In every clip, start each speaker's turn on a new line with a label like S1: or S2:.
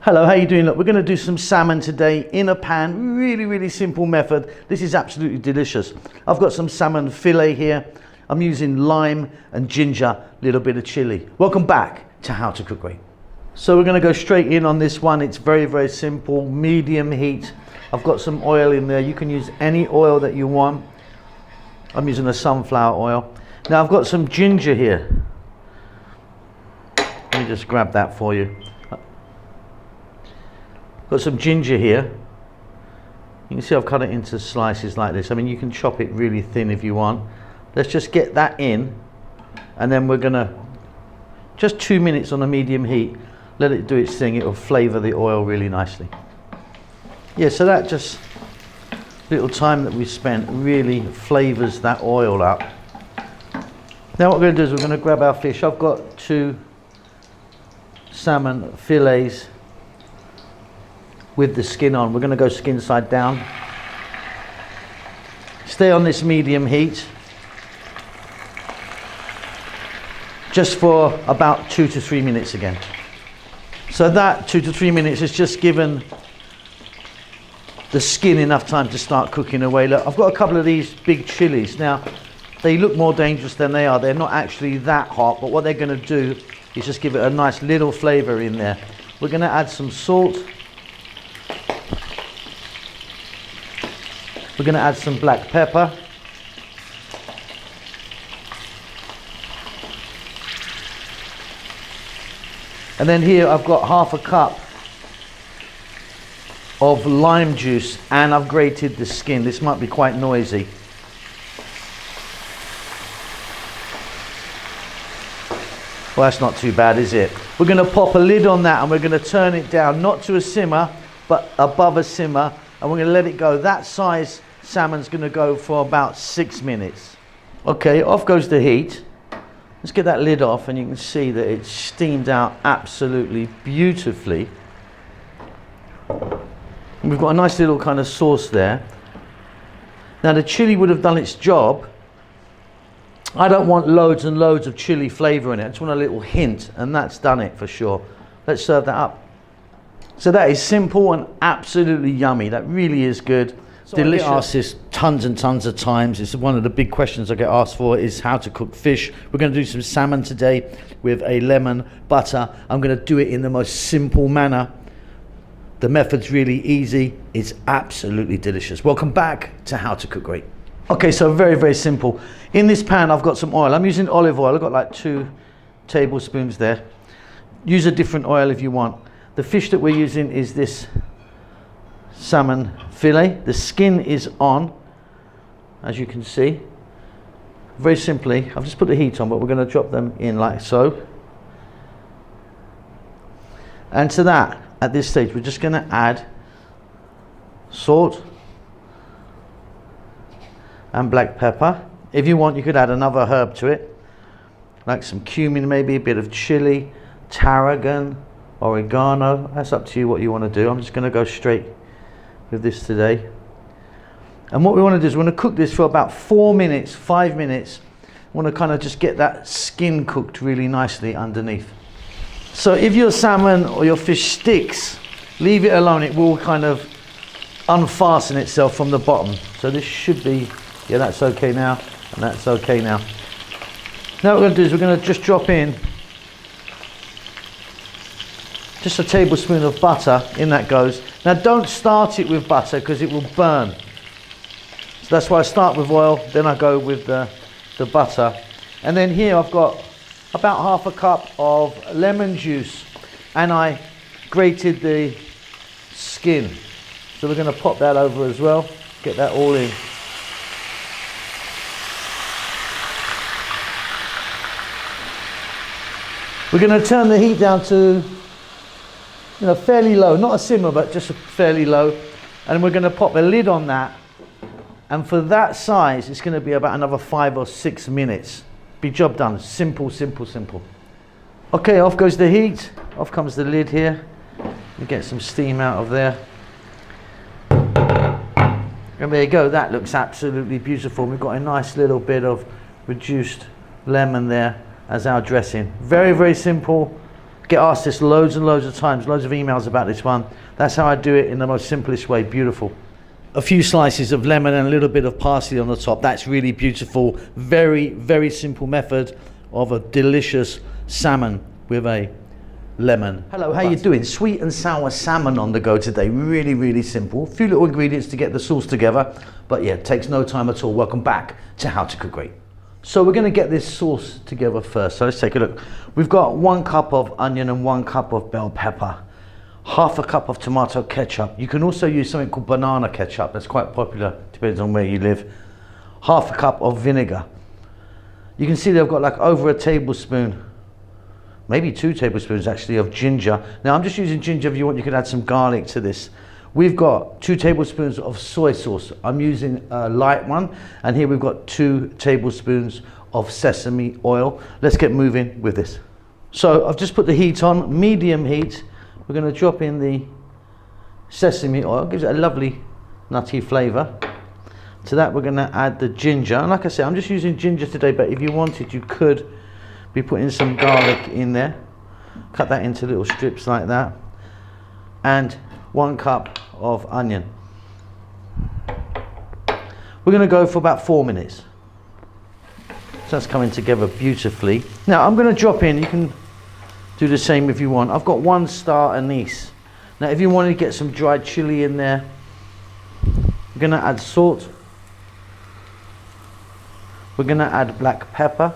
S1: Hello, how you doing? Look, we're going to do some salmon today in a pan. Really simple method. This is absolutely delicious. I've got some salmon fillet here. I'm using lime and ginger, a little bit of chili. Welcome back to How to Cook Great. So we're going to go straight in on this one. It's very simple, medium heat. I've got some oil in there. You can use any oil that you want. I'm using a sunflower oil. Now I've got some ginger here. Let me just grab that for you. Got some ginger here. You can see I've cut it into slices like this. I mean, you can chop it really thin if you want. Let's just get that in, and then we're gonna just 2 minutes on a medium heat. Let it do its thing. It will flavor the oil really nicely. Yeah, so that just little time that we spent really flavors that oil up. Now what we're going to do is we're going to grab our fish. I've got 2 salmon fillets with the skin on. We're going to go skin side down. Stay on this medium heat just for about 2 to 3 minutes again. So that 2 to 3 minutes has just given the skin enough time to start cooking away. Look, I've got a couple of these big chilies. Now, they look more dangerous than they are. They're not actually that hot, but what they're going to do is just give it a nice little flavor in there. We're going to add some salt. We're going to add some black pepper. And then here I've got half a cup of lime juice, and I've grated the skin. This might be quite noisy. Well, that's not too bad, is it? We're going to pop a lid on that, and we're going to turn it down, not to a simmer, but above a simmer, and we're going to let it go. That size salmon's going to go for about 6 minutes. Okay, off goes the heat. Let's get that lid off, and you can see that it's steamed out absolutely beautifully. And we've got a nice little kind of sauce there. Now the chili would have done its job. I don't want loads and loads of chili flavour in it. I just want a little hint, and that's done it for sure. Let's serve that up. So that is simple and absolutely yummy. That really is good. So delicious. I get asked this tons and tons of times. It's one of the big questions I get asked for is how to cook fish. We're going to do some salmon today with a lemon butter. I'm going to do it in the most simple manner. The method's really easy. It's absolutely delicious. Welcome back to How to Cook Great. Okay, so very simple. In this pan, I've got some oil. I'm using olive oil. I've got like 2 tablespoons there. Use a different oil if you want. The fish that we're using is this salmon fillet. The skin is on, as you can see. Very simply, I've just put the heat on, but we're going to drop them in like so. And to that, at this stage, we're just going to add salt and black pepper. If you want, you could add another herb to it, like some cumin, maybe a bit of chili, tarragon, oregano. That's up to you what you want to do. I'm just going to go straight with this today. And what we want to do is we want to cook this for about 4 minutes, 5 minutes. We want to kind of just get that skin cooked really nicely underneath. So if your salmon or your fish sticks, leave it alone. It will kind of unfasten itself from the bottom. So this should be, yeah, that's okay now, and that's okay now. Now what we're going to do is we're going to just drop in just a tablespoon of butter. In that goes. Now don't start it with butter because it will burn. So that's why I start with oil, then I go with the butter. And then here I've got about half a cup of lemon juice, and I grated the skin. So we're going to pop that over as well, get that all in. We're going to turn the heat down to, fairly low, not a simmer, but just fairly low. And we're going to pop a lid on that. And for that size, it's going to be about another 5 or 6 minutes. Be job done. Simple. Okay, off goes the heat. Off comes the lid here. We get some steam out of there. And there you go. That looks absolutely beautiful. We've got a nice little bit of reduced lemon there as our dressing. Very simple. Get asked this loads and loads of times, loads of emails about this one. That's how I do it in the most simplest way. Beautiful. A few slices of lemon and a little bit of parsley on the top. That's really beautiful. Very, very simple method of a delicious salmon with a lemon. Hello, how you doing? Sweet and sour salmon on the go today. Really, really simple. A few little ingredients to get the sauce together, but yeah, it takes no time at all. Welcome back to How to Cook Great. So we're going to get this sauce together first. So let's take a look. We've got 1 cup of onion and 1 cup of bell pepper. Half a cup of tomato ketchup. You can also use something called banana ketchup. That's quite popular, depends on where you live. Half a cup of vinegar. You can see they've got like over a tablespoon, maybe 2 tablespoons actually, of ginger. Now I'm just using ginger. If you want, you can add some garlic to this. We've got 2 tablespoons of soy sauce. I'm using a light one. And here we've got 2 tablespoons of sesame oil. Let's get moving with this. So I've just put the heat on, medium heat. We're going to drop in the sesame oil. Gives it a lovely nutty flavour. To that we're going to add the ginger. And like I said, I'm just using ginger today, but if you wanted, you could be putting some garlic in there. Cut that into little strips like that. And 1 cup of onion. We're going to go for about 4 minutes. So that's coming together beautifully. Now I'm going to drop in, you can do the same if you want. I've got 1 star anise. Now if you want to get some dried chili in there, we're going to add salt. We're going to add black pepper.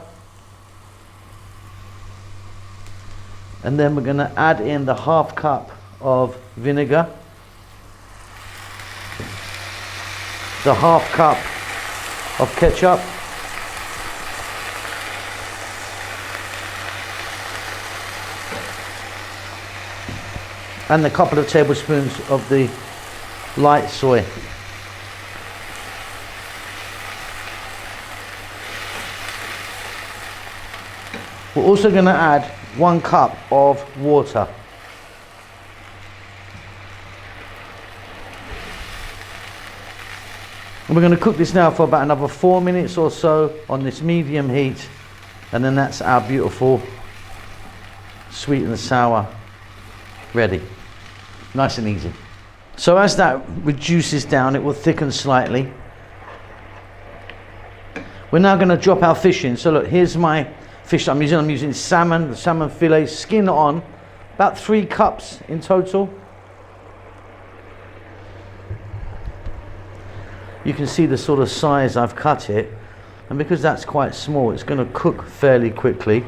S1: And then we're going to add in the half cup of vinegar, the half cup of ketchup, and a couple of tablespoons of the light soy. We're also going to add 1 cup of water. And we're going to cook this now for about another 4 minutes or so on this medium heat, and then that's our beautiful sweet and sour ready. Nice and easy. So as that reduces down, it will thicken slightly. We're now going to drop our fish in. So look, here's my fish I'm using. I'm using salmon, the salmon fillet, skin on, about 3 cups in total. You can see the sort of size I've cut it, and because that's quite small, it's going to cook fairly quickly.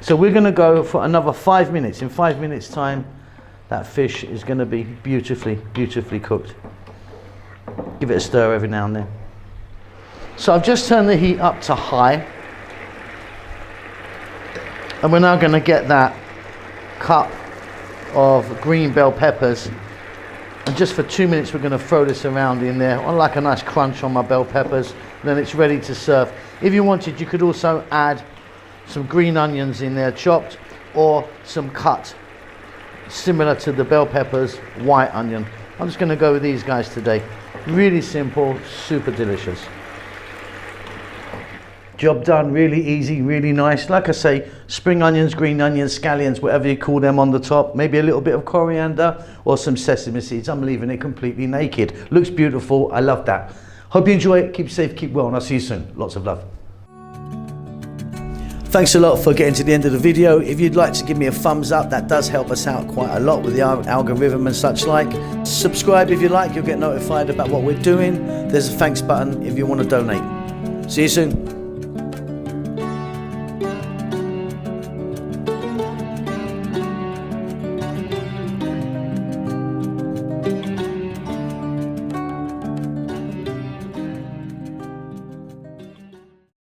S1: So we're going to go for another 5 minutes. In 5 minutes time, that fish is going to be beautifully, beautifully cooked. Give it a stir every now and then. So I've just turned the heat up to high, and we're now going to get that cup of green bell peppers, and just for 2 minutes we're going to throw this around in there. I like a nice crunch on my bell peppers. Then it's ready to serve. If you wanted, you could also add some green onions in there chopped, or some cut similar to the bell peppers white onion. I'm just going to go with these guys today. Really simple, super delicious. Job done. Really easy, really nice. Like I say, spring onions, green onions, scallions, whatever you call them, on the top. Maybe a little bit of coriander or some sesame seeds. I'm leaving it completely naked. Looks beautiful. I love that. Hope you enjoy it. Keep safe, keep well, and I'll see you soon. Lots of love. Thanks a lot for getting to the end of the video. If you'd like to give me a thumbs up, that does help us out quite a lot with the algorithm and such like. Subscribe if you like, you'll get notified about what we're doing. There's a thanks button if you want to donate. See you soon.